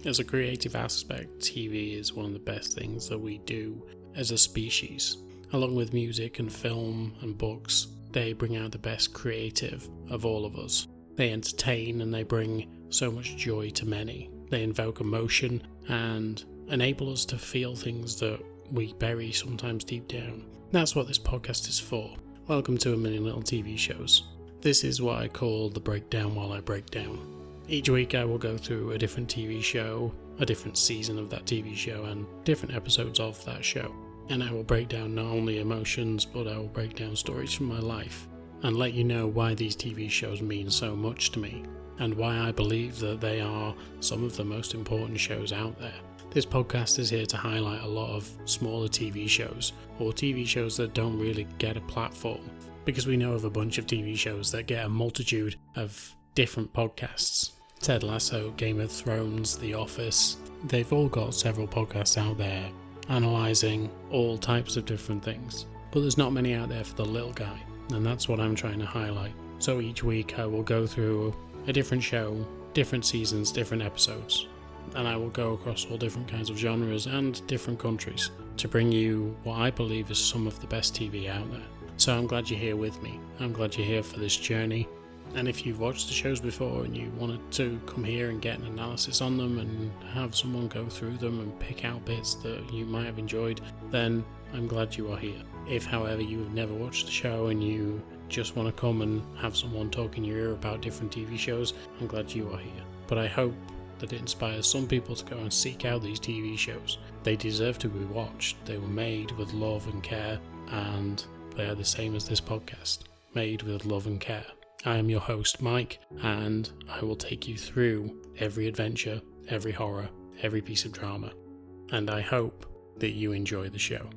As a creative aspect, TV is one of the best things that we do as a species. Along with music and film and books, they bring out the best creative of all of us. They entertain and they bring so much joy to many. They invoke emotion and enable us to feel things that we bury sometimes deep down. That's what this podcast is for. Welcome to A Million Little TV Shows. This is what I call the breakdown while I break down. Each week I will go through a different TV show, a different season of that TV show, and different episodes of that show. And I will break down not only emotions, but I will break down stories from my life, and let you know why these TV shows mean so much to me, and why I believe that they are some of the most important shows out there. This podcast is here to highlight a lot of smaller TV shows, or TV shows that don't really get a platform, because we know of a bunch of TV shows that get a multitude of different podcasts. Ted Lasso, Game of Thrones, The Office, they've all got several podcasts out there analysing all types of different things. But there's not many out there for the little guy, and that's what I'm trying to highlight. So each week I will go through a different show, different seasons, different episodes, and I will go across all different kinds of genres and different countries to bring you what I believe is some of the best TV out there. So I'm glad you're here with me. I'm glad you're here for this journey. And if you've watched the shows before and you wanted to come here and get an analysis on them and have someone go through them and pick out bits that you might have enjoyed, then I'm glad you are here. If, however, you have never watched the show and you just want to come and have someone talk in your ear about different TV shows, I'm glad you are here. But I hope that it inspires some people to go and seek out these TV shows. They deserve to be watched. They were made with love and care, and they are the same as this podcast, made with love and care. I am your host, Mike, and I will take you through every adventure, every horror, every piece of drama, and I hope that you enjoy the show.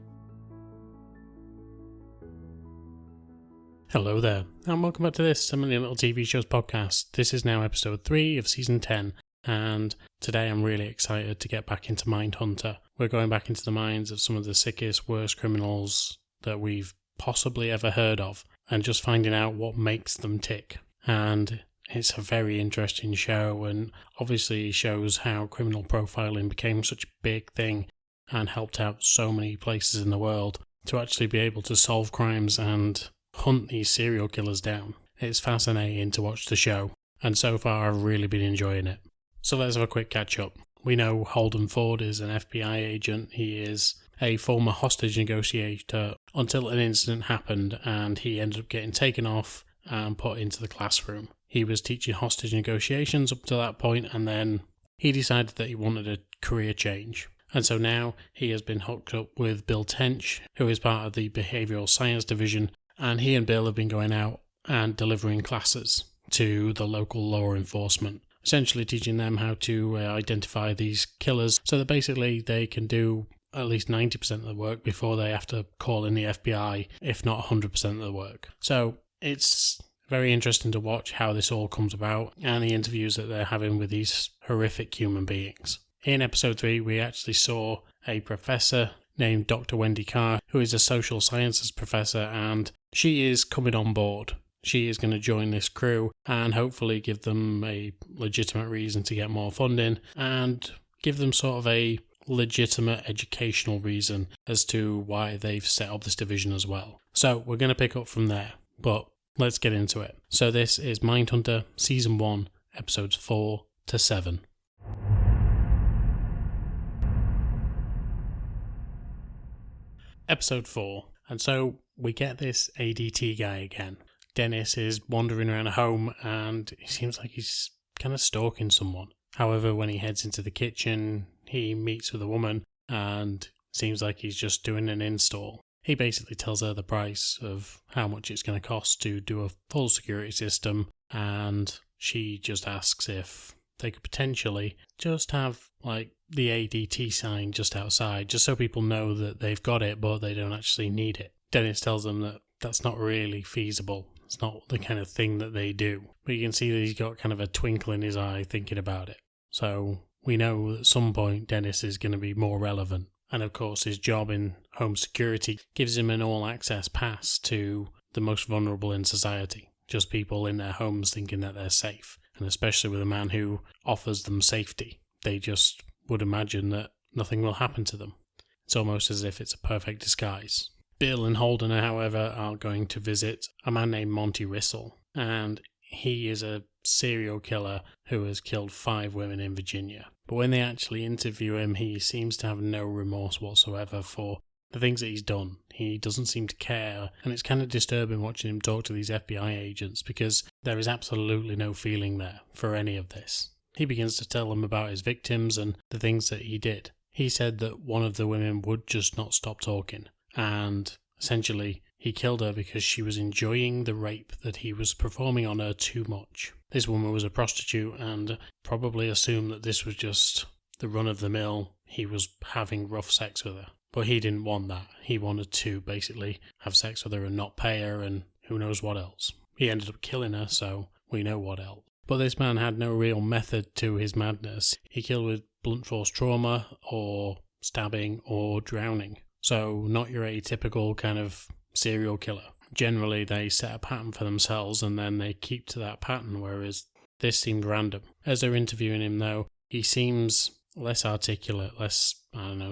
Hello there, and welcome back to this A Million Little TV Shows podcast. This is now episode 3 of season 10, and today I'm really excited to get back into Mindhunter. We're going back into the minds of some of the sickest, worst criminals that we've possibly ever heard of, and just finding out what makes them tick. And it's a very interesting show, and obviously shows how criminal profiling became such a big thing and helped out so many places in the world to actually be able to solve crimes and hunt these serial killers down. It's fascinating to watch the show, and so far I've really been enjoying it. So let's have a quick catch up. We know Holden Ford is an FBI agent. He is a former hostage negotiator until an incident happened and he ended up getting taken off and put into the classroom. He was teaching hostage negotiations up to that point, and then he decided that he wanted a career change. And so now he has been hooked up with Bill Tench, who is part of the behavioural science division, and he and Bill have been going out and delivering classes to the local law enforcement, essentially teaching them how to identify these killers so that basically they can do at least 90% of the work before they have to call in the FBI, if not 100% of the work. So it's very interesting to watch how this all comes about and the interviews that they're having with these horrific human beings. In episode 3, we actually saw a professor named Dr. Wendy Carr, who is a social sciences professor, and she is coming on board. She is going to join this crew and hopefully give them a legitimate reason to get more funding and give them sort of a legitimate educational reason as to why they've set up this division as well. So we're going to pick up from there, but let's get into it. So this is Mindhunter Season 1, Episodes 4 to 7. Episode 4. And so we get this ADT guy again. Dennis is wandering around a home and it seems like he's kind of stalking someone. However, when he heads into the kitchen, he meets with a woman and seems like he's just doing an install. He basically tells her the price of how much it's going to cost to do a full security system, and she just asks if they could potentially just have like the ADT sign just outside, just so people know that they've got it but they don't actually need it. Dennis tells them that that's not really feasible. It's not the kind of thing that they do. But you can see that he's got kind of a twinkle in his eye thinking about it. So we know at some point Dennis is going to be more relevant. And of course his job in home security gives him an all-access pass to the most vulnerable in society. Just people in their homes thinking that they're safe. And especially with a man who offers them safety. they just would imagine that nothing will happen to them. It's almost as if it's a perfect disguise. Bill and Holden, however, are going to visit a man named Monty Rissell, and he is a serial killer who has killed 5 women in Virginia. But when they actually interview him, he seems to have no remorse whatsoever for the things that he's done. He doesn't seem to care, and it's kind of disturbing watching him talk to these FBI agents because there is absolutely no feeling there for any of this. He begins to tell them about his victims and the things that he did. He said that one of the women would just not stop talking, and essentially he killed her because she was enjoying the rape that he was performing on her too much. This woman was a prostitute and probably assumed that this was just the run of the mill. He was having rough sex with her. But he didn't want that. He wanted to basically have sex with her and not pay her and who knows what else. He ended up killing her, so we know what else. But this man had no real method to his madness. He killed with blunt force trauma or stabbing or drowning. So not your atypical kind of serial killer. Generally, they set a pattern for themselves and then they keep to that pattern, whereas this seemed random. As they're interviewing him, though, he seems less articulate, less,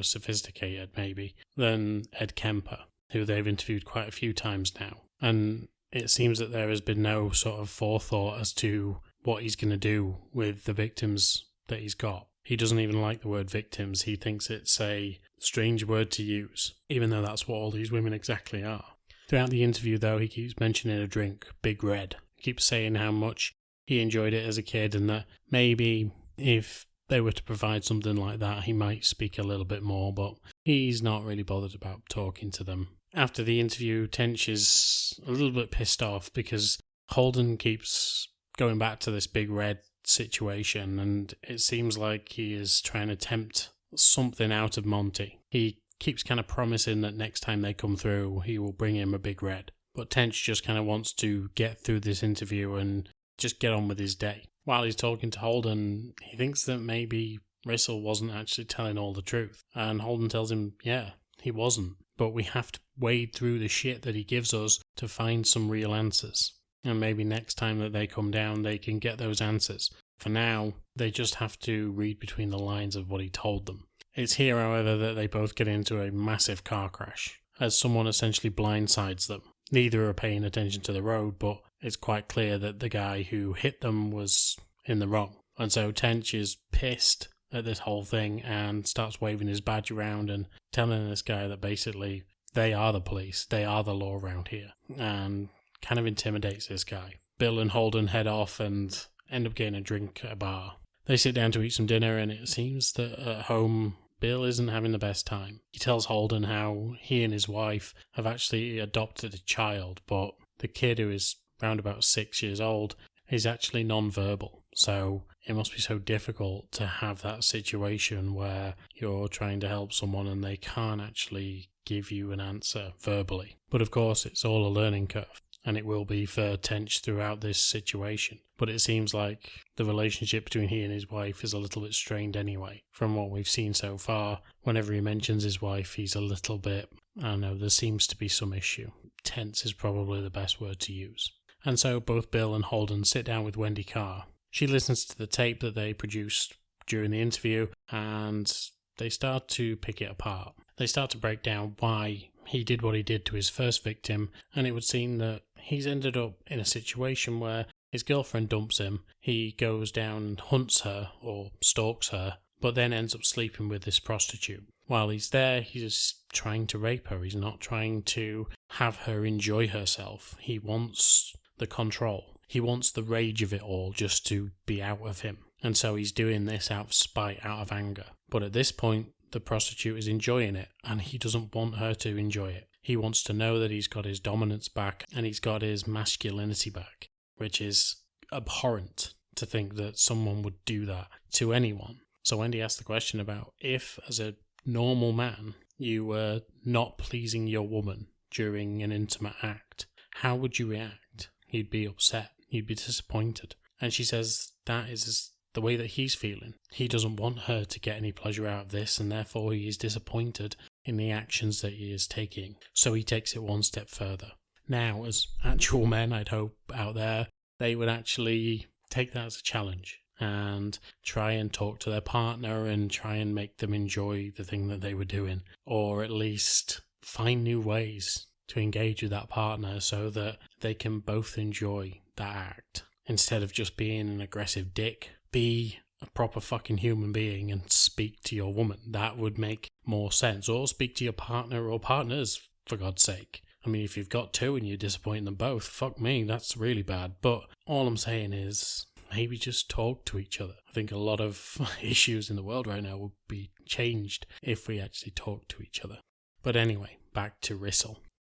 sophisticated maybe, than Ed Kemper, who they've interviewed quite a few times now. And it seems that there has been no sort of forethought as to what he's going to do with the victims that he's got. He doesn't even like the word victims. He thinks it's a strange word to use, even though that's what all these women exactly are. Throughout the interview, though, he keeps mentioning a drink, Big Red. He keeps saying how much he enjoyed it as a kid and that maybe if they were to provide something like that, he might speak a little bit more, but he's not really bothered about talking to them. After the interview, Tench is a little bit pissed off because Holden keeps going back to this Big Red situation, and it seems like he is trying to tempt something out of Monty. He keeps kind of promising that next time they come through, he will bring him a Big Red. But Tench just kind of wants to get through this interview and just get on with his day. While he's talking to Holden, he thinks that maybe Rissell wasn't actually telling all the truth. And Holden tells him, yeah, he wasn't. But we have to wade through the shit that he gives us to find some real answers. And maybe next time that they come down, they can get those answers. For now, they just have to read between the lines of what he told them. It's here, however, that they both get into a massive car crash, as someone essentially blindsides them. Neither are paying attention to the road, but it's quite clear that the guy who hit them was in the wrong. And so Tench is pissed at this whole thing and starts waving his badge around and telling this guy that basically they are the police, they are the law around here, and kind of intimidates this guy. Bill and Holden head off and end up getting a drink at a bar. They sit down to eat some dinner, and it seems that at home Bill isn't having the best time. He tells Holden how he and his wife have actually adopted a child, but the kid, who is around about 6 years old, is actually non-verbal. So it must be so difficult to have that situation where you're trying to help someone and they can't actually give you an answer verbally. But of course, it's all a learning curve, and it will be for Tench throughout this situation. But it seems like the relationship between he and his wife is a little bit strained anyway. From what we've seen so far, whenever he mentions his wife, he's a little bit, there seems to be some issue. Tense is probably the best word to use. And so both Bill and Holden sit down with Wendy Carr. She listens to the tape that they produced during the interview, and they start to pick it apart. They start to break down why he did what he did to his first victim, and it would seem that he's ended up in a situation where his girlfriend dumps him, he goes down and hunts her, or stalks her, but then ends up sleeping with this prostitute. While he's there, he's trying to rape her. He's not trying to have her enjoy herself. He wants the control. He wants the rage of it all just to be out of him. And so he's doing this out of spite, out of anger. But at this point, the prostitute is enjoying it, and he doesn't want her to enjoy it. He wants to know that he's got his dominance back and he's got his masculinity back, which is abhorrent to think that someone would do that to anyone. So Wendy asked the question about if, as a normal man, you were not pleasing your woman during an intimate act, how would you react? You'd be upset. You'd be disappointed. And she says that is the way that he's feeling. He doesn't want her to get any pleasure out of this, and therefore he is disappointed in the actions that he is taking. So he takes it one step further. Now, as actual men, I'd hope out there, they would actually take that as a challenge and try and talk to their partner and try and make them enjoy the thing that they were doing, or at least find new ways to engage with that partner so that they can both enjoy that act. Instead of just being an aggressive dick, be a proper fucking human being and speak to your woman. That would make more sense. Or speak to your partner or partners, for God's sake. I mean, if you've got two and you're disappointing them both, fuck me, that's really bad. But all I'm saying is, maybe just talk to each other. I think a lot of issues in the world right now would be changed if we actually talk to each other. But anyway, back to Rissel.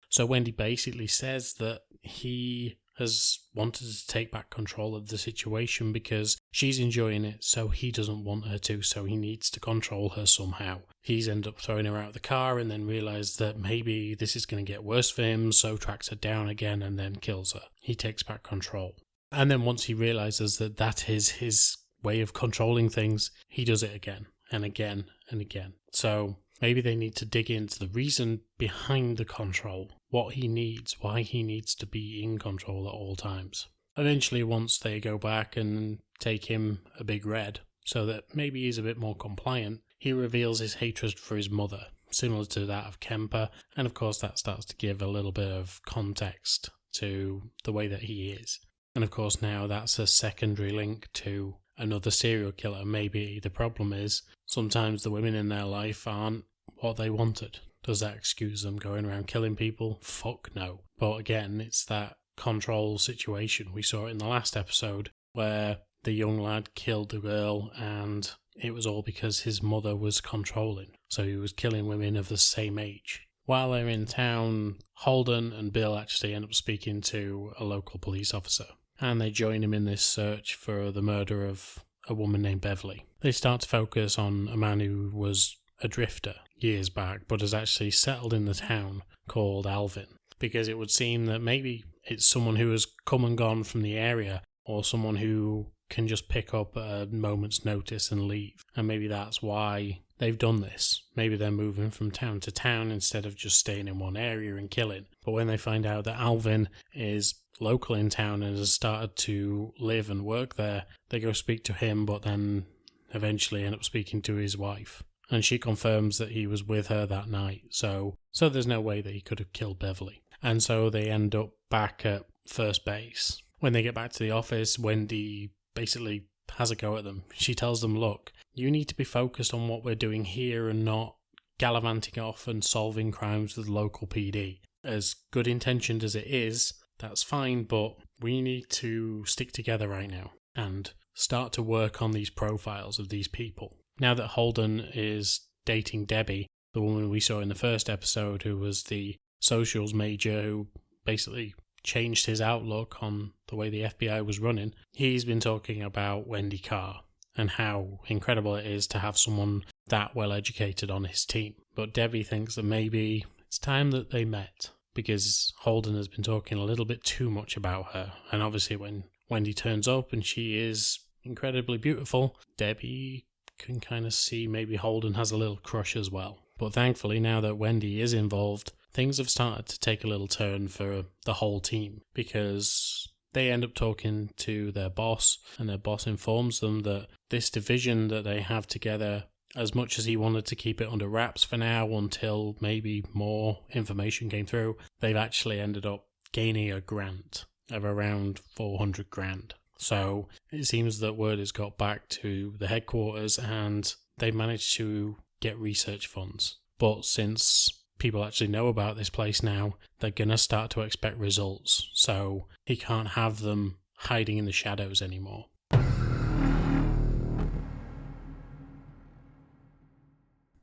So Wendy basically says that he has wanted to take back control of the situation because she's enjoying it, so he doesn't want her to, so he needs to control her somehow. He's ended up throwing her out of the car and then realised that maybe this is going to get worse for him, so tracks her down again and then kills her. He takes back control. And then once he realises that that is his way of controlling things, he does it again and again and again. So maybe they need to dig into the reason behind the control, what he needs, why he needs to be in control at all times. Eventually, once they go back and take him a big red, so that maybe he's a bit more compliant, he reveals his hatred for his mother, similar to that of Kemper, and of course that starts to give a little bit of context to the way that he is. And of course now that's a secondary link to another serial killer. Maybe the problem is sometimes the women in their life aren't what they wanted. Does that excuse them going around killing people? Fuck no. But again, it's that control situation. We saw it in the last episode where the young lad killed the girl and it was all because his mother was controlling. So he was killing women of the same age. While they're in town, Holden and Bill actually end up speaking to a local police officer. And they join him in this search for the murder of a woman named Beverly. They start to focus on a man who was a drifter years back, but has actually settled in the town, called Alvin, because it would seem that maybe it's someone who has come and gone from the area, or someone who can just pick up at a moment's notice and leave. And maybe that's why they've done this. Maybe they're moving from town to town instead of just staying in one area and killing. But when they find out that Alvin is local in town and has started to live and work there, they go speak to him, but then eventually end up speaking to his wife. And she confirms that he was with her that night. So there's no way that he could have killed Beverly. And so they end up back at first base. When they get back to the office, Wendy basically has a go at them. She tells them, look, you need to be focused on what we're doing here and not gallivanting off and solving crimes with local PD. As good intentioned as it is, that's fine, but we need to stick together right now and start to work on these profiles of these people. Now that Holden is dating Debbie, the woman we saw in the first episode who was the socials major who basically changed his outlook on the way the FBI was running, he's been talking about Wendy Carr and how incredible it is to have someone that well educated on his team. But Debbie thinks that maybe it's time that they met, because Holden has been talking a little bit too much about her. And obviously when Wendy turns up and she is incredibly beautiful, Debbie can kind of see maybe Holden has a little crush as well. But thankfully, now that Wendy is involved, things have started to take a little turn for the whole team, because they end up talking to their boss, and their boss informs them that this division that they have together, as much as he wanted to keep it under wraps for now until maybe more information came through, they've actually ended up gaining a grant of around 400 grand. So it seems that word has got back to the headquarters and they've managed to get research funds. But since people actually know about this place now, they're going to start to expect results. So he can't have them hiding in the shadows anymore.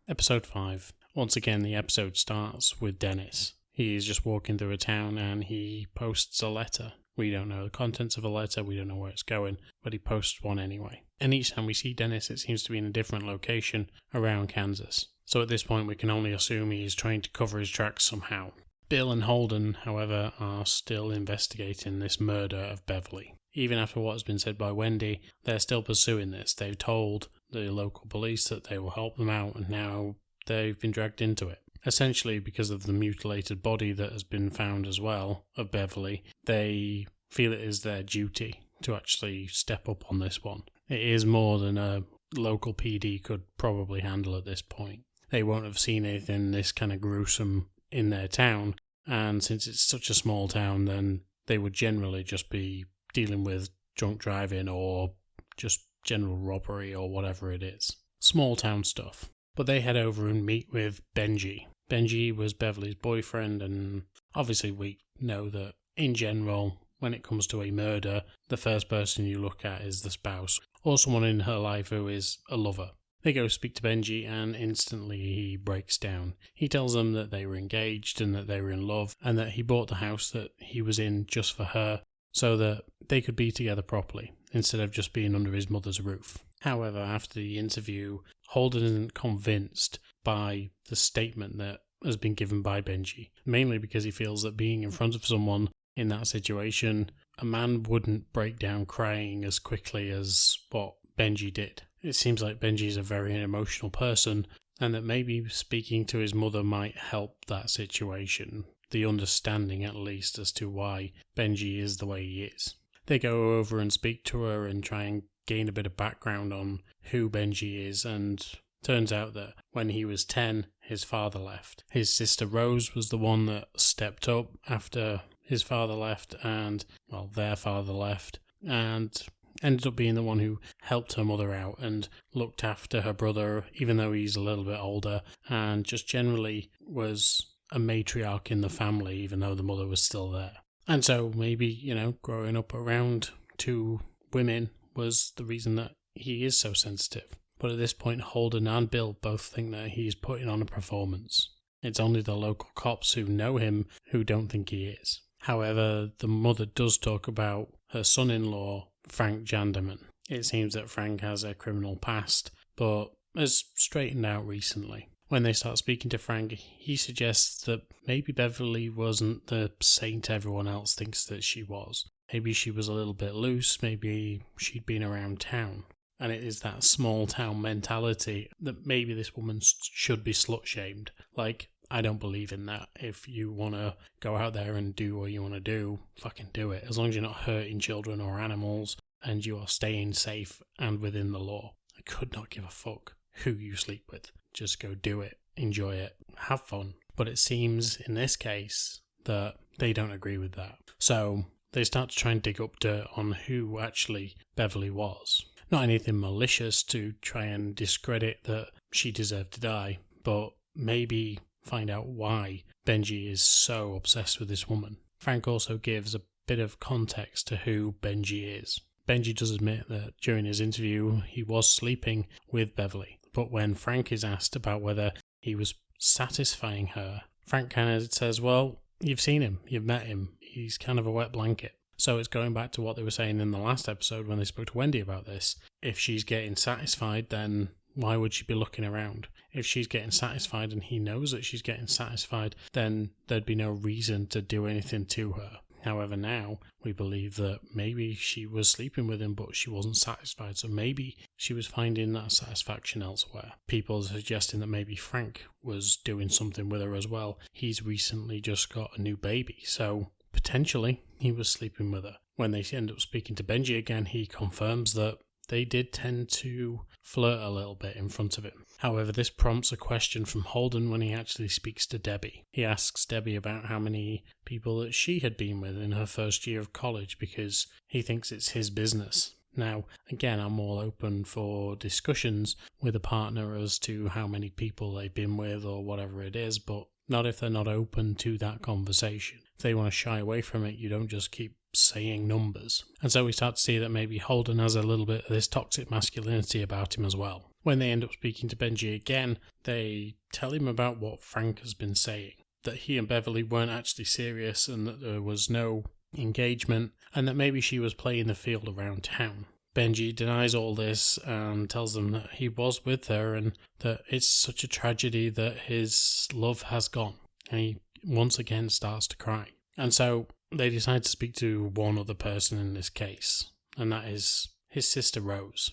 Episode 5. Once again, the episode starts with Dennis. He is just walking through a town and he posts a letter. We don't know the contents of a letter, we don't know where it's going, but he posts one anyway. And each time we see Dennis, it seems to be in a different location around Kansas. So at this point, we can only assume he is trying to cover his tracks somehow. Bill and Holden, however, are still investigating this murder of Beverly. Even after what has been said by Wendy, they're still pursuing this. They've told the local police that they will help them out, and now they've been dragged into it. Essentially, because of the mutilated body that has been found as well of Beverly, they feel it is their duty to actually step up on this one. It is more than a local PD could probably handle at this point. They won't have seen anything this kind of gruesome in their town, and since it's such a small town, then they would generally just be dealing with drunk driving or just general robbery or whatever it is. Small town stuff. But they head over and meet with Benji. Benji was Beverly's boyfriend, and obviously we know that in general, when it comes to a murder, the first person you look at is the spouse, or someone in her life who is a lover. They go speak to Benji and instantly he breaks down. He tells them that they were engaged and that they were in love, and that he bought the house that he was in just for her so that they could be together properly, instead of just being under his mother's roof. However, after the interview, Holden isn't convinced by the statement that has been given by Benji, mainly because he feels that being in front of someone in that situation, a man wouldn't break down crying as quickly as what Benji did. It seems like Benji is a very emotional person, and that maybe speaking to his mother might help that situation, the understanding at least as to why Benji is the way he is. They go over and speak to her and try and gain a bit of background on who Benji is, and turns out that when he was 10, his father left. His sister Rose was the one that stepped up after his father left, and, well, their father left, and ended up being the one who helped her mother out and looked after her brother, even though he's a little bit older, and just generally was a matriarch in the family, even though the mother was still there. And so maybe, growing up around two women was the reason that he is so sensitive. But at this point, Holden and Bill both think that he's putting on a performance. It's only the local cops who know him who don't think he is. However, the mother does talk about her son-in-law, Frank Janderman. It seems that Frank has a criminal past, but has straightened out recently. When they start speaking to Frank, he suggests that maybe Beverly wasn't the saint everyone else thinks that she was. Maybe she was a little bit loose, maybe she'd been around town. And it is that small town mentality that maybe this woman should be slut-shamed. Like, I don't believe in that. If you want to go out there and do what you want to do, fucking do it. As long as you're not hurting children or animals and you are staying safe and within the law. I could not give a fuck who you sleep with. Just go do it. Enjoy it. Have fun. But it seems in this case that they don't agree with that. So they start to try and dig up dirt on who actually Beverly was. Not anything malicious to try and discredit that she deserved to die, but maybe find out why Benji is so obsessed with this woman. Frank also gives a bit of context to who Benji is. Benji does admit that during his interview he was sleeping with Beverly, but when Frank is asked about whether he was satisfying her, Frank kind of says, well, you've seen him, you've met him, he's kind of a wet blanket. So it's going back to what they were saying in the last episode when they spoke to Wendy about this. If she's getting satisfied, then why would she be looking around? If she's getting satisfied and he knows that she's getting satisfied, then there'd be no reason to do anything to her. However, now we believe that maybe she was sleeping with him, but she wasn't satisfied. So maybe she was finding that satisfaction elsewhere. People are suggesting that maybe Frank was doing something with her as well. He's recently just got a new baby, so potentially he was sleeping with her. When they end up speaking to Benji again, he confirms that they did tend to flirt a little bit in front of him. However, this prompts a question from Holden when he actually speaks to Debbie. He asks Debbie about how many people that she had been with in her first year of college because he thinks it's his business. Now, again, I'm all open for discussions with a partner as to how many people they've been with or whatever it is, but not if they're not open to that conversation. If they want to shy away from it, you don't just keep saying numbers. And so we start to see that maybe Holden has a little bit of this toxic masculinity about him as well. When they end up speaking to Benji again, they tell him about what Frank has been saying, that he and Beverly weren't actually serious and that there was no engagement and that maybe she was playing the field around town. Benji denies all this and tells them that he was with her and that it's such a tragedy that his love has gone. And he once again starts to cry. And so they decide to speak to one other person in this case, and that is his sister Rose.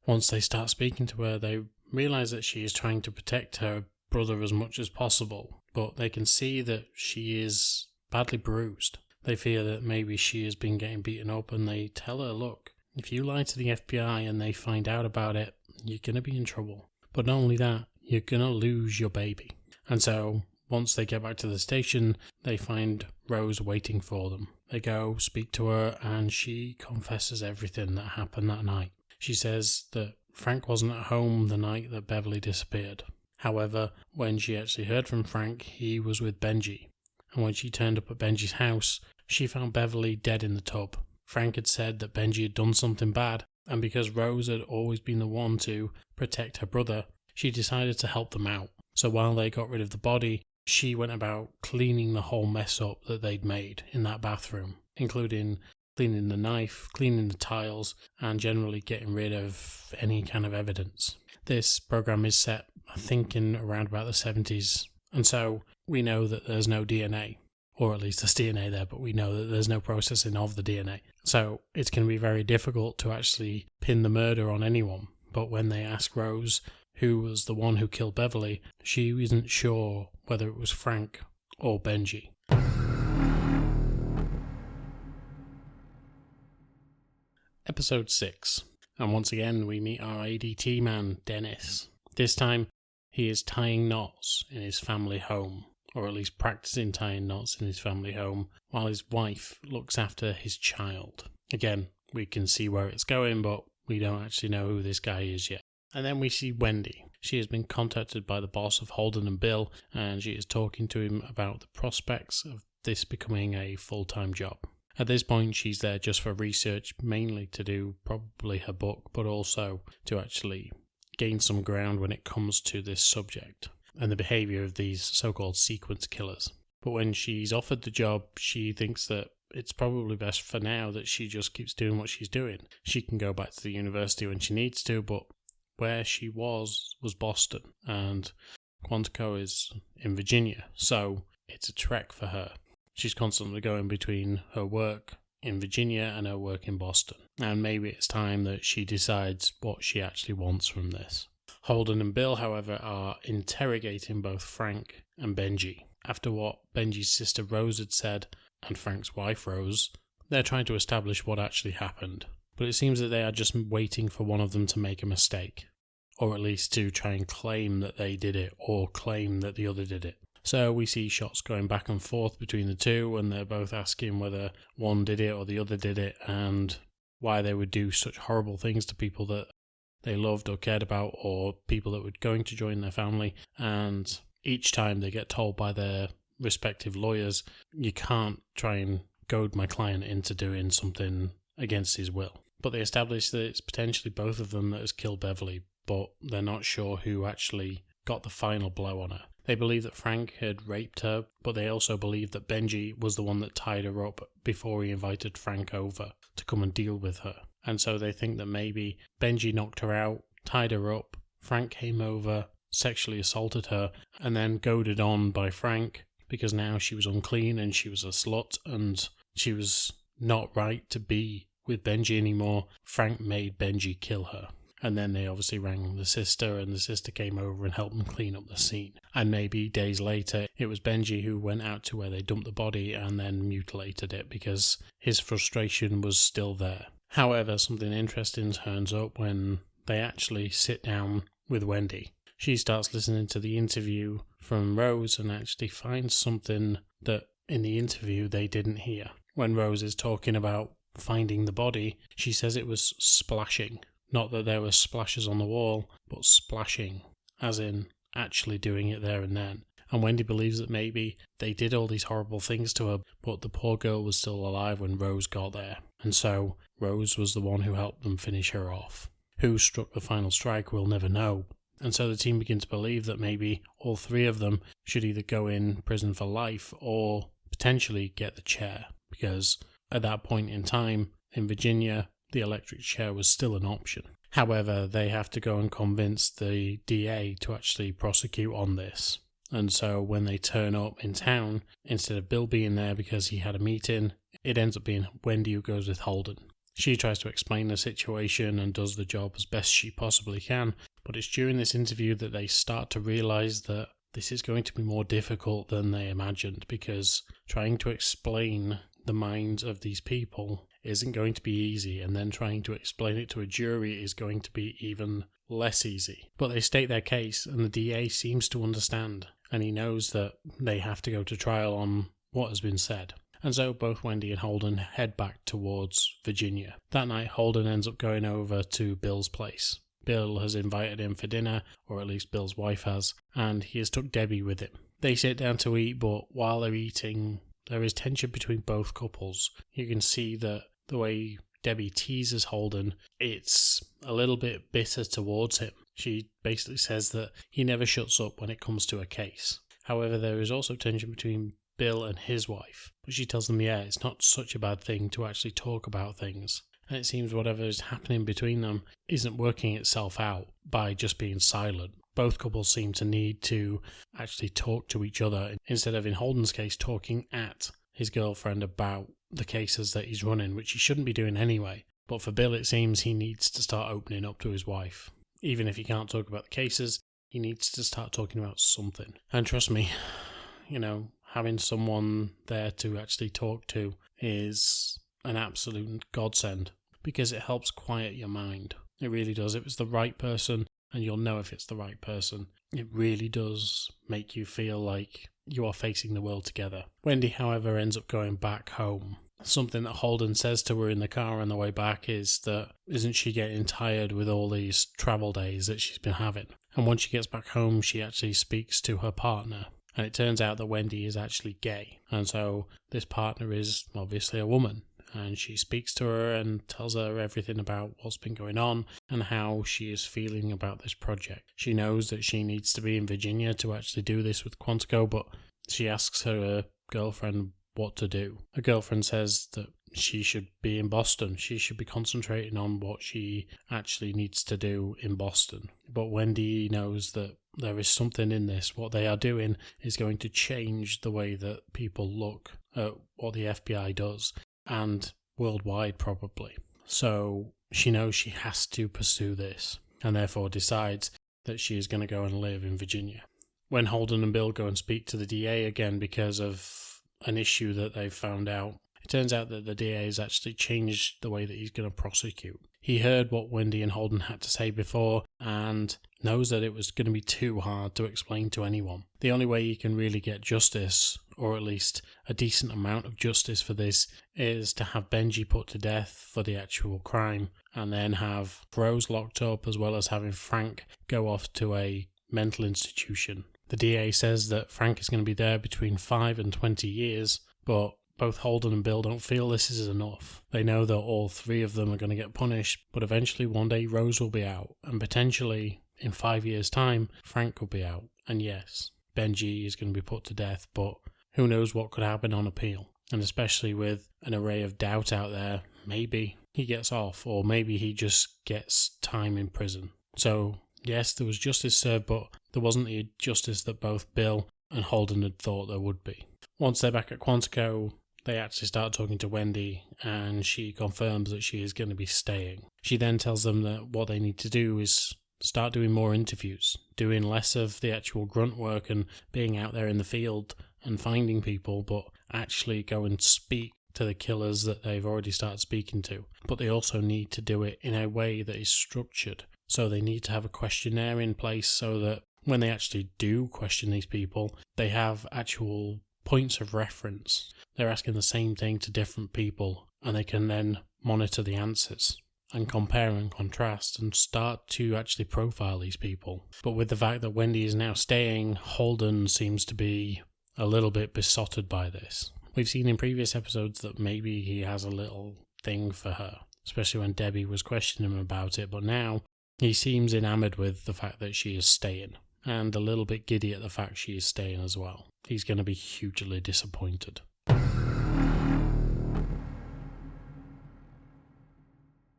Once they start speaking to her, they realise that she is trying to protect her brother as much as possible, but they can see that she is badly bruised. They fear that maybe she has been getting beaten up, and they tell her, look, if you lie to the FBI and they find out about it, you're going to be in trouble. But not only that, you're going to lose your baby. And so once they get back to the station, they find Rose waiting for them. They go speak to her, and she confesses everything that happened that night. She says that Frank wasn't at home the night that Beverly disappeared. However, when she actually heard from Frank, he was with Benji. And when she turned up at Benji's house, she found Beverly dead in the tub. Frank had said that Benji had done something bad, and because Rose had always been the one to protect her brother, she decided to help them out. So while they got rid of the body, she went about cleaning the whole mess up that they'd made in that bathroom, including cleaning the knife, cleaning the tiles, and generally getting rid of any kind of evidence. This program is set, I think, in around about the 70s, and so we know that there's no DNA, or at least there's DNA there, but we know that there's no processing of the DNA. So it's going to be very difficult to actually pin the murder on anyone. But when they ask Rose who was the one who killed Beverly, she isn't sure whether it was Frank or Benji. Episode 6. And once again we meet our ADT man, Dennis. This time he is tying knots in his family home, or at least practicing tying knots in his family home, while his wife looks after his child. Again, we can see where it's going, but we don't actually know who this guy is yet. And then we see Wendy. She has been contacted by the boss of Holden and Bill, and she is talking to him about the prospects of this becoming a full-time job. At this point, she's there just for research, mainly to do probably her book, but also to actually gain some ground when it comes to this subject and the behaviour of these so-called sequence killers. But when she's offered the job, she thinks that it's probably best for now that she just keeps doing what she's doing. She can go back to the university when she needs to, but where she was Boston, and Quantico is in Virginia, so it's a trek for her. She's constantly going between her work in Virginia and her work in Boston, and maybe it's time that she decides what she actually wants from this. Holden and Bill, however, are interrogating both Frank and Benji. After what Benji's sister Rose had said, and Frank's wife Rose, they're trying to establish what actually happened. But it seems that they are just waiting for one of them to make a mistake, or at least to try and claim that they did it, or claim that the other did it. So we see shots going back and forth between the two, and they're both asking whether one did it or the other did it, and why they would do such horrible things to people that they loved or cared about, or people that were going to join their family. And each time they get told by their respective lawyers, you can't try and goad my client into doing something against his will. But they establish that it's potentially both of them that has killed Beverly, but they're not sure who actually got the final blow on her. They believe that Frank had raped her, but they also believe that Benji was the one that tied her up before he invited Frank over to come and deal with her. And so they think that maybe Benji knocked her out, tied her up, Frank came over, sexually assaulted her, and then goaded on by Frank, because now she was unclean and she was a slut and she was not right to be with Benji anymore. Frank made Benji kill her. And then they obviously rang the sister, and the sister came over and helped them clean up the scene. And maybe days later, it was Benji who went out to where they dumped the body and then mutilated it because his frustration was still there. However, something interesting turns up when they actually sit down with Wendy. She starts listening to the interview from Rose and actually finds something that in the interview they didn't hear. When Rose is talking about finding the body, she says it was splashing. Not that there were splashes on the wall, but splashing, as in actually doing it there and then. And Wendy believes that maybe they did all these horrible things to her, but the poor girl was still alive when Rose got there. And so Rose was the one who helped them finish her off. Who struck the final strike, we'll never know. And so the team begin to believe that maybe all three of them should either go in prison for life or potentially get the chair. Because at that point in time, in Virginia, the electric chair was still an option. However, they have to go and convince the DA to actually prosecute on this. And so when they turn up in town, instead of Bill being there because he had a meeting, it ends up being Wendy who goes with Holden. She tries to explain the situation and does the job as best she possibly can, but it's during this interview that they start to realise that this is going to be more difficult than they imagined, because trying to explain the minds of these people isn't going to be easy, and then trying to explain it to a jury is going to be even less easy. But they state their case, and the DA seems to understand, and he knows that they have to go to trial on what has been said. And so both Wendy and Holden head back towards Virginia. That night, Holden ends up going over to Bill's place. Bill has invited him for dinner, or at least Bill's wife has, and he has took Debbie with him. They sit down to eat, but while they're eating, there is tension between both couples. You can see that the way Debbie teases Holden, it's a little bit bitter towards him. She basically says that he never shuts up when it comes to a case. However, there is also tension between Bill and his wife, but she tells them, yeah, it's not such a bad thing to actually talk about things. And it seems whatever is happening between them isn't working itself out by just being silent. Both couples seem to need to actually talk to each other, instead of, in Holden's case, talking at his girlfriend about the cases that he's running, which he shouldn't be doing anyway. But for Bill, it seems he needs to start opening up to his wife. Even if he can't talk about the cases, he needs to start talking about something. And trust me, having someone there to actually talk to is an absolute godsend, because it helps quiet your mind. It really does. If it's the right person, and you'll know if it's the right person, it really does make you feel like you are facing the world together. Wendy, however, ends up going back home. Something that Holden says to her in the car on the way back is that isn't she getting tired with all these travel days that she's been having? And once she gets back home, she actually speaks to her partner. And it turns out that Wendy is actually gay. And so this partner is obviously a woman. And she speaks to her and tells her everything about what's been going on and how she is feeling about this project. She knows that she needs to be in Virginia to actually do this with Quantico, but she asks her girlfriend what to do. Her girlfriend says that she should be in Boston. She should be concentrating on what she actually needs to do in Boston. But Wendy knows that there is something in this. What they are doing is going to change the way that people look at what the FBI does, and worldwide probably. So she knows she has to pursue this, and therefore decides that she is going to go and live in Virginia. When Holden and Bill go and speak to the DA again because of an issue that they've found out, it turns out that the DA has actually changed the way that he's going to prosecute. He heard what Wendy and Holden had to say before and knows that it was going to be too hard to explain to anyone. The only way you can really get justice, or at least a decent amount of justice for this, is to have Benji put to death for the actual crime, and then have Rose locked up, as well as having Frank go off to a mental institution. The DA says that Frank is going to be there between 5 and 20 years, but both Holden and Bill don't feel this is enough. They know that all three of them are going to get punished, but eventually one day Rose will be out, and potentially in 5 years' time, Frank will be out. And yes, Benji is going to be put to death, but who knows what could happen on appeal. And especially with an array of doubt out there, maybe he gets off, or maybe he just gets time in prison. So yes, there was justice served, but there wasn't the justice that both Bill and Holden had thought there would be. Once they're back at Quantico, they actually start talking to Wendy, and she confirms that she is going to be staying. She then tells them that what they need to do is start doing more interviews, doing less of the actual grunt work and being out there in the field and finding people, but actually go and speak to the killers that they've already started speaking to. But they also need to do it in a way that is structured. So they need to have a questionnaire in place so that when they actually do question these people, they have actual points of reference. They're asking the same thing to different people, and they can then monitor the answers and compare and contrast and start to actually profile these people. But with the fact that Wendy is now staying, Holden seems to be a little bit besotted by this. We've seen in previous episodes that maybe he has a little thing for her, especially when Debbie was questioning him about it, but now he seems enamored with the fact that she is staying, and a little bit giddy at the fact she is staying as well. He's going to be hugely disappointed.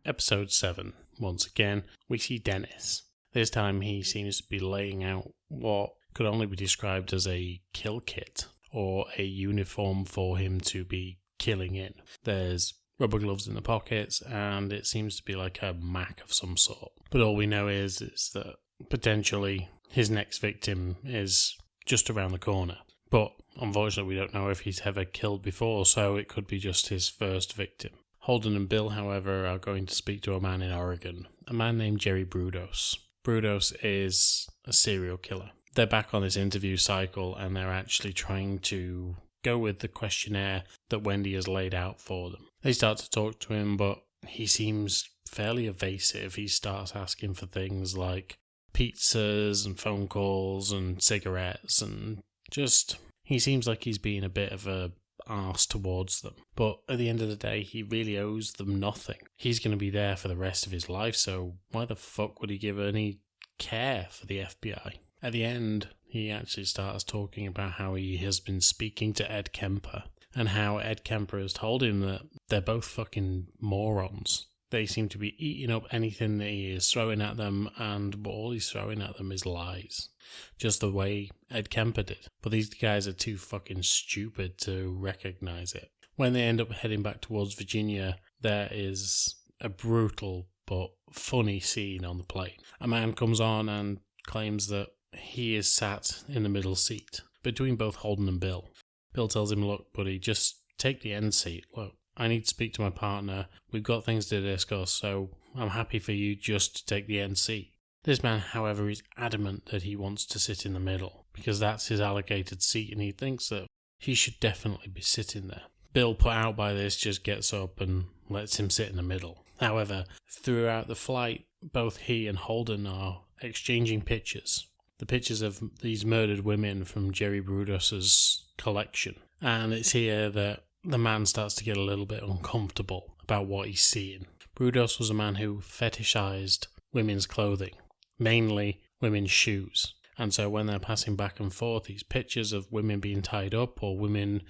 Episode 7. Once again, we see Dennis. This time he seems to be laying out what could only be described as a kill kit, or a uniform for him to be killing in. There's rubber gloves in the pockets, and it seems to be like a Mac of some sort. But all we know is that potentially his next victim is just around the corner. But unfortunately we don't know if he's ever killed before, so it could be just his first victim. Holden and Bill, however, are going to speak to a man in Oregon, a man named Jerry Brudos. Brudos is a serial killer. They're back on this interview cycle and they're actually trying to go with the questionnaire that Wendy has laid out for them. They start to talk to him, but he seems fairly evasive. He starts asking for things like pizzas and phone calls and cigarettes, and just, he seems like he's being a bit of a arse towards them. But at the end of the day, he really owes them nothing. He's going to be there for the rest of his life, so why the fuck would he give any care for the FBI? At the end, he actually starts talking about how he has been speaking to Ed Kemper, and how Ed Kemper has told him that they're both fucking morons. They seem to be eating up anything that he is throwing at them, and all he's throwing at them is lies. Just the way Ed Kemper did. But these guys are too fucking stupid to recognise it. When they end up heading back towards Virginia, there is a brutal but funny scene on the plane. A man comes on and claims that he is sat in the middle seat between both Holden and Bill. Bill tells him, look, buddy, just take the end seat. Look, I need to speak to my partner. We've got things to discuss, so I'm happy for you just to take the end seat. This man, however, is adamant that he wants to sit in the middle, because that's his allocated seat and he thinks that he should definitely be sitting there. Bill, put out by this, just gets up and lets him sit in the middle. However, throughout the flight, both he and Holden are exchanging pictures. The pictures of these murdered women from Jerry Brudos's collection. And it's here that the man starts to get a little bit uncomfortable about what he's seeing. Brudos was a man who fetishized women's clothing, mainly women's shoes. And so when they're passing back and forth, these pictures of women being tied up or women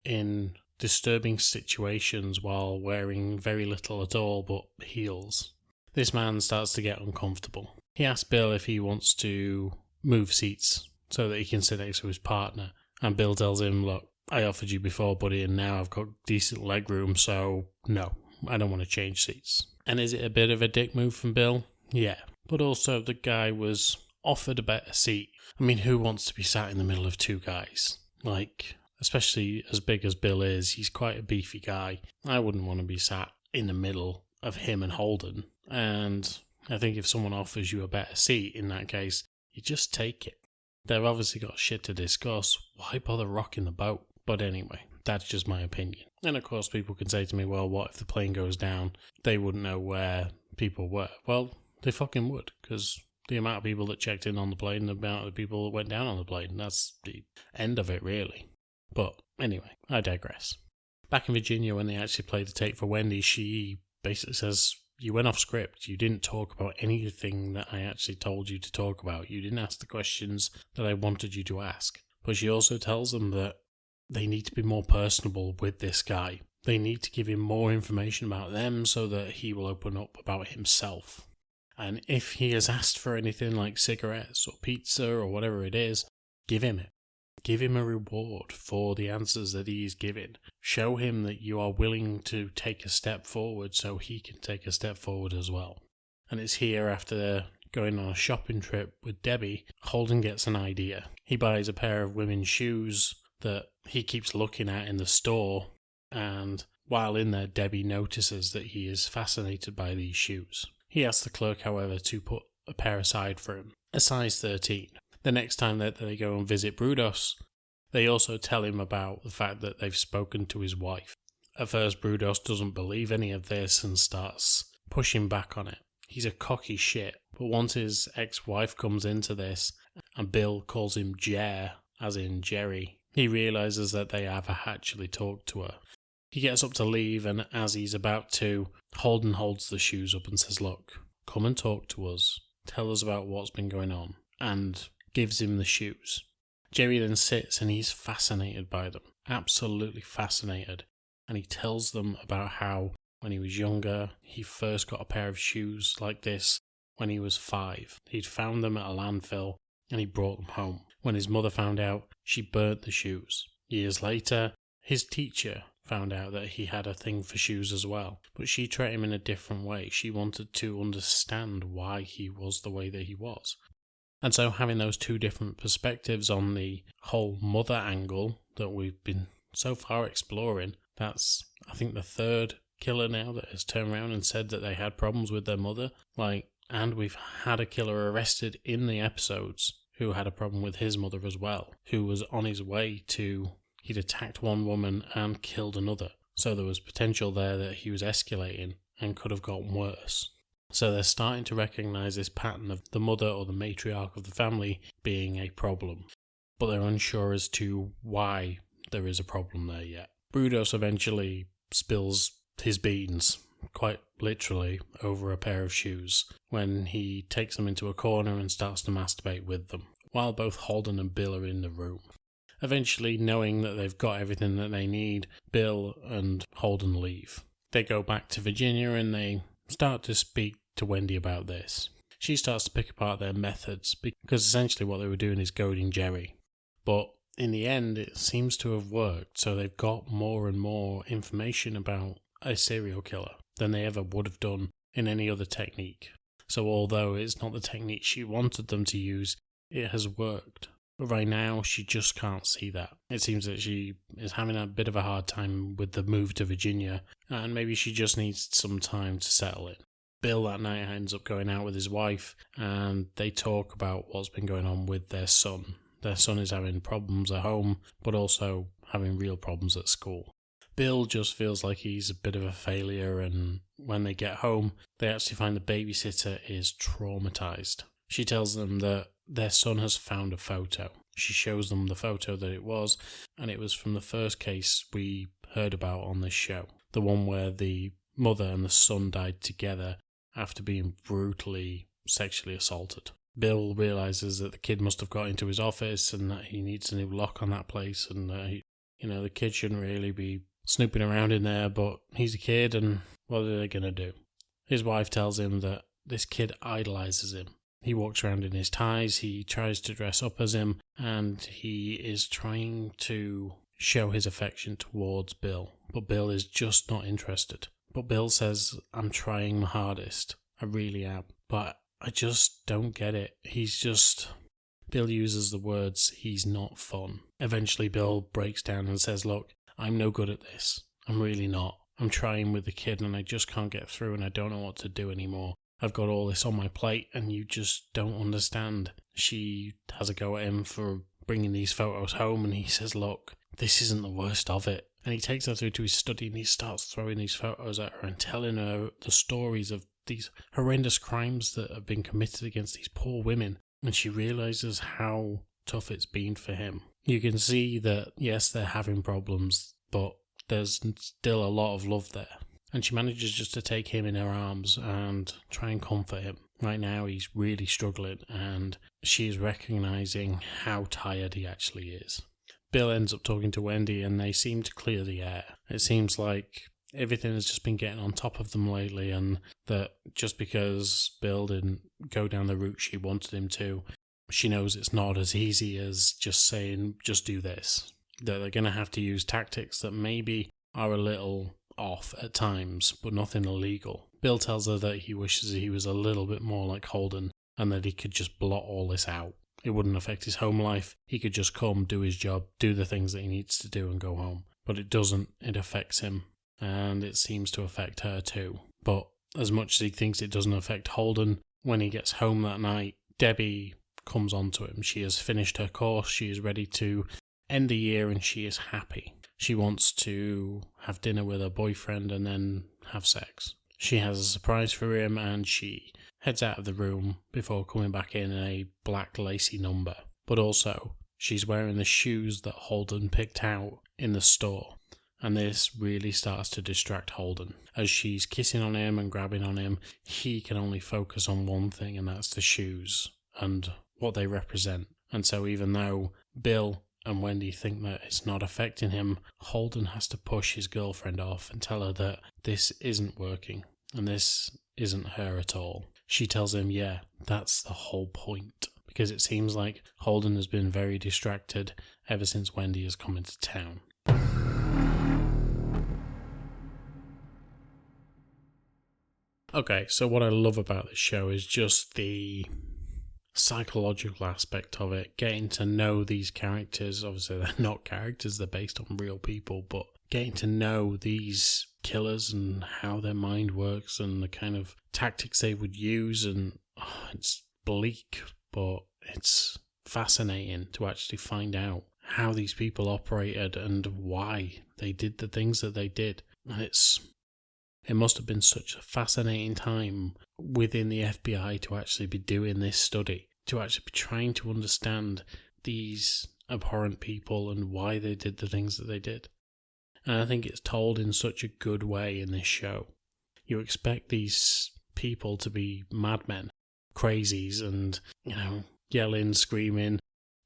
in disturbing situations while wearing very little at all but heels, this man starts to get uncomfortable. He asks Bill if he wants to move seats so that he can sit next to his partner. And Bill tells him, look, I offered you before, buddy, and now I've got decent leg room, so no, I don't want to change seats. And is it a bit of a dick move from Bill? Yeah. But also the guy was offered a better seat. I mean, who wants to be sat in the middle of two guys? Like, especially as big as Bill is, he's quite a beefy guy. I wouldn't want to be sat in the middle of him and Holden. And I think if someone offers you a better seat in that case, you just take it. They've obviously got shit to discuss. Why bother rocking the boat? But anyway, that's just my opinion. And of course people can say to me, well, what if the plane goes down? They wouldn't know where people were. Well, they fucking would, because the amount of people that checked in on the plane, the amount of people that went down on the plane, that's the end of it, really. But anyway, I digress. Back in Virginia, when they actually played the tape for Wendy, she basically says, you went off script. You didn't talk about anything that I actually told you to talk about. You didn't ask the questions that I wanted you to ask. But she also tells them that they need to be more personable with this guy. They need to give him more information about them so that he will open up about himself. And if he has asked for anything like cigarettes or pizza or whatever it is, give him it. Give him a reward for the answers that he is giving. Show him that you are willing to take a step forward so he can take a step forward as well. And it's here, after going on a shopping trip with Debbie, Holden gets an idea. He buys a pair of women's shoes that he keeps looking at in the store, and while in there, Debbie notices that he is fascinated by these shoes. He asks the clerk, however, to put a pair aside for him, a size 13. The next time that they go and visit Brudos, they also tell him about the fact that they've spoken to his wife. At first, Brudos doesn't believe any of this and starts pushing back on it. He's a cocky shit, but once his ex-wife comes into this, and Bill calls him Jer, as in Jerry, he realises that they have actually talked to her. He gets up to leave, and as he's about to, Holden holds the shoes up and says, look, come and talk to us. Tell us about what's been going on. And gives him the shoes. Jerry then sits and he's fascinated by them. Absolutely fascinated. And he tells them about how when he was younger, he first got a pair of shoes like this when he was 5. He'd found them at a landfill and he brought them home. When his mother found out, she burnt the shoes. Years later, his teacher found out that he had a thing for shoes as well. But she treated him in a different way. She wanted to understand why he was the way that he was. And so having those two different perspectives on the whole mother angle that we've been so far exploring. That's, I think, the third killer now that has turned around and said that they had problems with their mother. And we've had a killer arrested in the episodes who had a problem with his mother as well, who was on his way to, he'd attacked one woman and killed another. So there was potential there that he was escalating and could have gotten worse. So they're starting to recognise this pattern of the mother or the matriarch of the family being a problem. But they're unsure as to why there is a problem there yet. Brudos eventually spills his beans, quite literally, over a pair of shoes when he takes them into a corner and starts to masturbate with them, while both Holden and Bill are in the room. Eventually, knowing that they've got everything that they need, Bill and Holden leave. They go back to Virginia and they start to speak to Wendy about this. She starts to pick apart their methods because essentially what they were doing is goading Jerry. But in the end, it seems to have worked, so they've got more and more information about a serial killer than they ever would have done in any other technique. So although it's not the technique she wanted them to use, it has worked. But right now, she just can't see that. It seems that she is having a bit of a hard time with the move to Virginia, and maybe she just needs some time to settle it. Bill that night ends up going out with his wife, and they talk about what's been going on with their son. Their son is having problems at home, but also having real problems at school. Bill just feels like he's a bit of a failure, and when they get home, they actually find the babysitter is traumatized. She tells them that their son has found a photo. She shows them the photo that it was, and it was from the first case we heard about on this show. The one where the mother and the son died together after being brutally sexually assaulted. Bill realizes that the kid must have got into his office and that he needs a new lock on that place, and the kid shouldn't really be snooping around in there, but he's a kid and what are they going to do? His wife tells him that this kid idolizes him. He walks around in his ties, he tries to dress up as him, and he is trying to show his affection towards Bill, but Bill is just not interested. But Bill says, I'm trying my hardest, I really am, but I just don't get it. Bill uses the words, he's not fun. Eventually Bill breaks down and says, look, I'm no good at this. I'm really not. I'm trying with the kid and I just can't get through and I don't know what to do anymore. I've got all this on my plate and you just don't understand. She has a go at him for bringing these photos home and he says, look, this isn't the worst of it. And he takes her through to his study and he starts throwing these photos at her and telling her the stories of these horrendous crimes that have been committed against these poor women. And she realises how tough it's been for him. You can see that, yes, they're having problems, but there's still a lot of love there. And she manages just to take him in her arms and try and comfort him. Right now he's really struggling and she's recognising how tired he actually is. Bill ends up talking to Wendy and they seem to clear the air. It seems like everything has just been getting on top of them lately and that just because Bill didn't go down the route she wanted him to, she knows it's not as easy as just saying, just do this. That they're going to have to use tactics that maybe are a little off at times, but nothing illegal. Bill tells her that he wishes he was a little bit more like Holden and that he could just blot all this out. It wouldn't affect his home life. He could just come, do his job, do the things that he needs to do and go home. But it doesn't. It affects him. And it seems to affect her too. But as much as he thinks it doesn't affect Holden, when he gets home that night, Debbie comes on to him. She has finished her course. She is ready to end the year and she is happy. She wants to have dinner with her boyfriend and then have sex. She has a surprise for him and she heads out of the room before coming back in a black lacy number. But also, she's wearing the shoes that Holden picked out in the store. And this really starts to distract Holden. As she's kissing on him and grabbing on him, he can only focus on one thing, and that's the shoes and what they represent. And so even though Bill and Wendy think that it's not affecting him, Holden has to push his girlfriend off and tell her that this isn't working and this isn't her at all. She tells him, yeah, that's the whole point. Because it seems like Holden has been very distracted ever since Wendy has come into town. Okay, so what I love about this show is just the psychological aspect of it, getting to know these characters. Obviously, they're not characters, they're based on real people, but getting to know these killers and how their mind works and the kind of tactics they would use. And it's bleak, but it's fascinating to actually find out how these people operated and why they did the things that they did. And it must have been such a fascinating time within the FBI to actually be doing this study, to actually be trying to understand these abhorrent people and why they did the things that they did. And I think it's told in such a good way in this show. You expect these people to be madmen, crazies, and, yelling, screaming,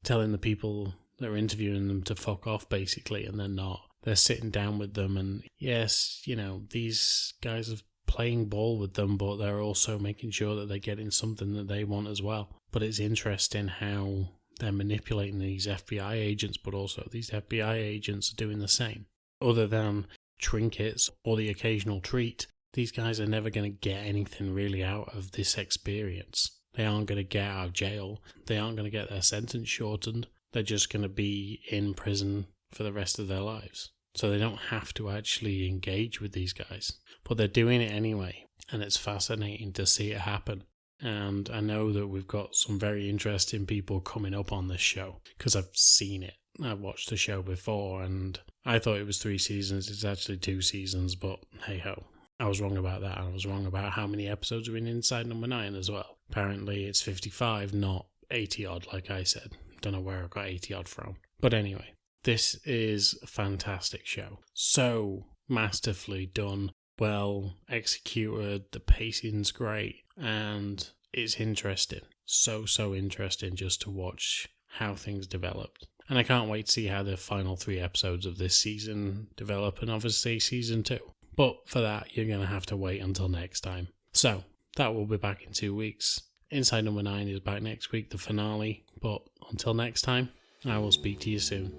telling the people that are interviewing them to fuck off, basically, and they're not. They're sitting down with them, and yes, these guys are playing ball with them, but they're also making sure that they're getting something that they want as well. But it's interesting how they're manipulating these FBI agents, but also these FBI agents are doing the same. Other than trinkets or the occasional treat, these guys are never going to get anything really out of this experience. They aren't going to get out of jail. They aren't going to get their sentence shortened. They're just going to be in prison for the rest of their lives. So they don't have to actually engage with these guys. But they're doing it anyway. And it's fascinating to see it happen. And I know that we've got some very interesting people coming up on this show, because I've seen it. I've watched the show before, and I thought it was 3 seasons. It's actually 2 seasons, but hey-ho. I was wrong about that. I was wrong about how many episodes are in Inside Number 9 as well. Apparently it's 55, not 80-odd, like I said. Don't know where I got 80-odd from. But anyway, this is a fantastic show. So masterfully done, well executed, the pacing's great, and it's interesting. So interesting just to watch how things developed. And I can't wait to see how the final 3 episodes of this season develop, and obviously season 2. But for that, you're going to have to wait until next time. So, that will be back in 2 weeks. Inside Number 9 is back next week, the finale. But until next time, I will speak to you soon.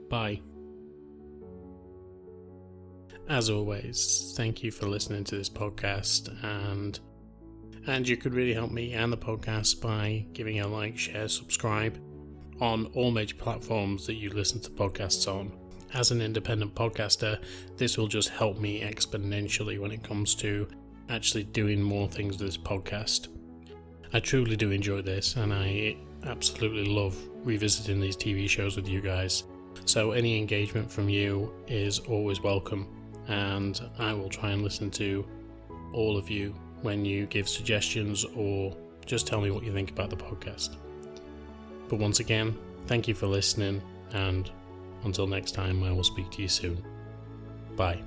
Bye. As always, thank you for listening to this podcast, and you could really help me and the podcast by giving a like, share, subscribe on all major platforms that you listen to podcasts on. As an independent podcaster, this will just help me exponentially when it comes to actually doing more things with this podcast. I truly do enjoy this, and I absolutely love revisiting these TV shows with you guys. So any engagement from you is always welcome, and I will try and listen to all of you when you give suggestions or just tell me what you think about the podcast. But once again, thank you for listening, and until next time, I will speak to you soon. Bye.